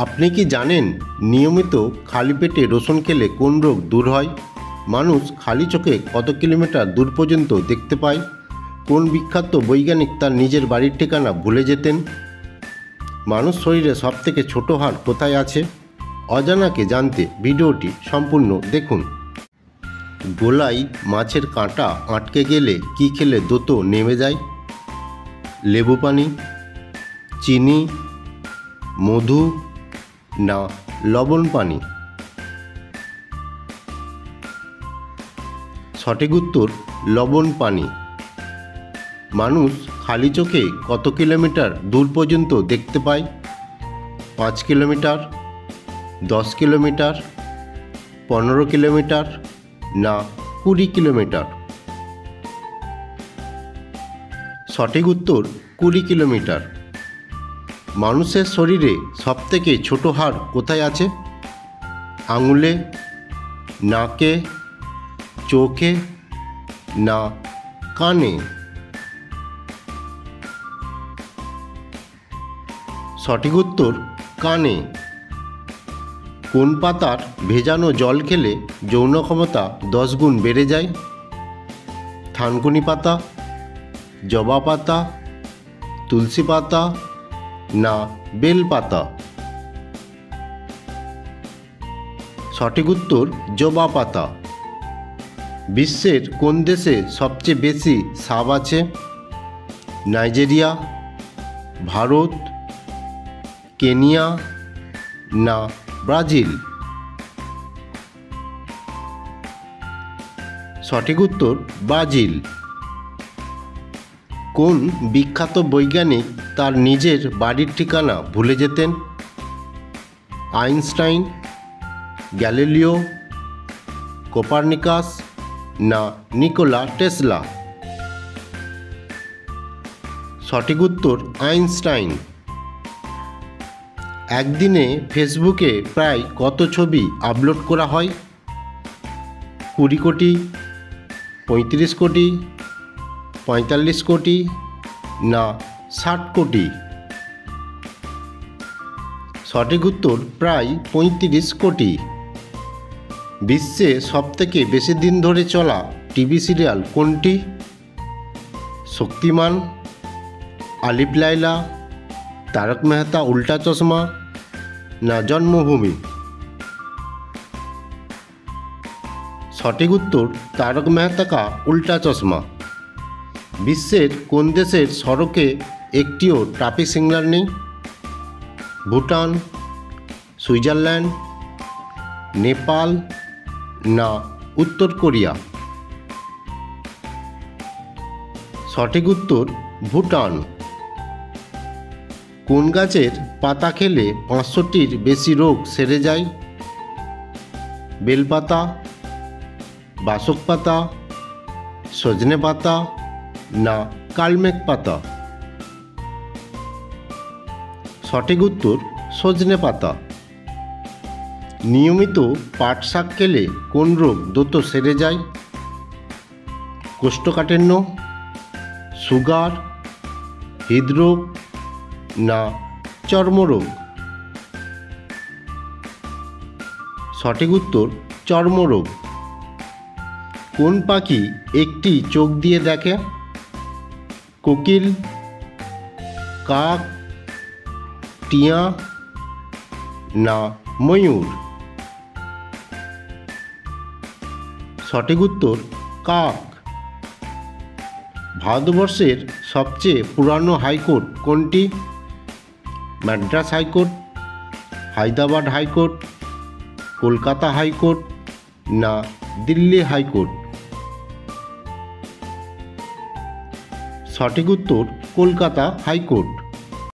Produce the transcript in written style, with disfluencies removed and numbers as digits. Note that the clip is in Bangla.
আপনি কি জানেন নিয়মিত খালি পেটে রসুন খেলে কোন রোগ দূর হয়? মানুষ খালি চোখে কত কিলোমিটার দূর পর্যন্ত দেখতে পায়? কোন বিখ্যাত বৈজ্ঞানিক তার নিজের বাড়ির ঠিকানা ভুলে যেতেন? মানুষ শরীরে সবথেকে ছোট হাড় কোথায় আছে? অজানাকে জানতে ভিডিওটি সম্পূর্ণ দেখুন। গলায় মাছের কাঁটা আটকে গেলে কি খেলে দ্রুত নেমে যায়? লেবু পানি, চিনি, মধু না লবণ পানি? সঠিক উত্তর লবণ পানি। মানুষ খালি চোখে কত কিলোমিটার দূর পর্যন্ত দেখতে পায়? 5 কিলোমিটার, 10 কিলোমিটার, 15 কিলোমিটার না 20 কিলোমিটার? সঠিক উত্তর 20 কিলোমিটার। মানুষের শরীরে সবথেকে ছোট হাড় কোথায় আছে? আঙুলে, নাকে, চোখে না কানে? সঠিক উত্তর কানে। কোন পাতার ভেজানো জল খেলে যৌন ক্ষমতা 10 গুণ বেড়ে যায়? থানকুনি পাতা, জবা পাতা, তুলসী পাতা না বেল পাতা? সঠিক উত্তর জবা পাতা। বিশ্বের কোন দেশে সবচেয়ে বেশি সাপ আছে? নাইজেরিয়া, ভারত, কেনিয়া না ব্রাজিল? সঠিক উত্তর ব্রাজিল। কোন বিখ্যাত বৈজ্ঞানিক তার নিজের বাড়ির ঠিকানা ভুলে যেতেন? আইনস্টাইন, গ্যালিলিও, কোপার্নিকাস না নিকোলা টেসলা? সঠিক উত্তর আইনস্টাইন। একদিনে ফেসবুকে প্রায় কত ছবি আপলোড করা হয়? 20 কোটি, 35 কোটি, 45 কোটি না 60 কোটি? সঠিক উত্তর প্রায় 35 কোটি। বিশ্বে সবথেকে বেশি দিন ধরে চলা টিভি সিরিয়াল কোনটি? শক্তিমান, আলিফ লায়লা, তারক মেহতা উল্টা চশমা না জন্মভূমি? সঠিক উত্তর তারক মেহতা কা উল্টা চশমা। বিশ্বের কোন দেশের সড়কে একটিও ট্রাফিক সিগন্যাল নেই? ভুটান, সুইজারল্যান্ড, নেপাল না উত্তর কোরিয়া? সঠিক উত্তর ভুটান। কোন গাছের পাতা খেলে 500টির বেশি রোগ সেরে যায়? বেলপাতা, বাসক পাতা, সজনে পাতা না কালমেঘ পাতা? সঠিক উত্তর সজনে পাতা। নিয়মিত পাট শাক খেলে কোন রোগ দ্রুত সেরে যায়? কোষ্ঠকাঠিন্য, সুগার, হৃদরোগ না চর্মরোগ? সঠিক উত্তর চর্মরোগ। কোন পাখি একটি চোখ দিয়ে দেখে? কোকিল, কাক, টিয়া না ময়ূর? সঠিক উত্তর কাক। ভারতবর্ষের সবচেয়ে পুরানো হাইকোর্ট কোনটি? Madras high court, Hyderabad high court, Kolkata high court না দিল্লি হাইকোর্ট? সঠিক উত্তর কলকাতা হাইকোর্ট।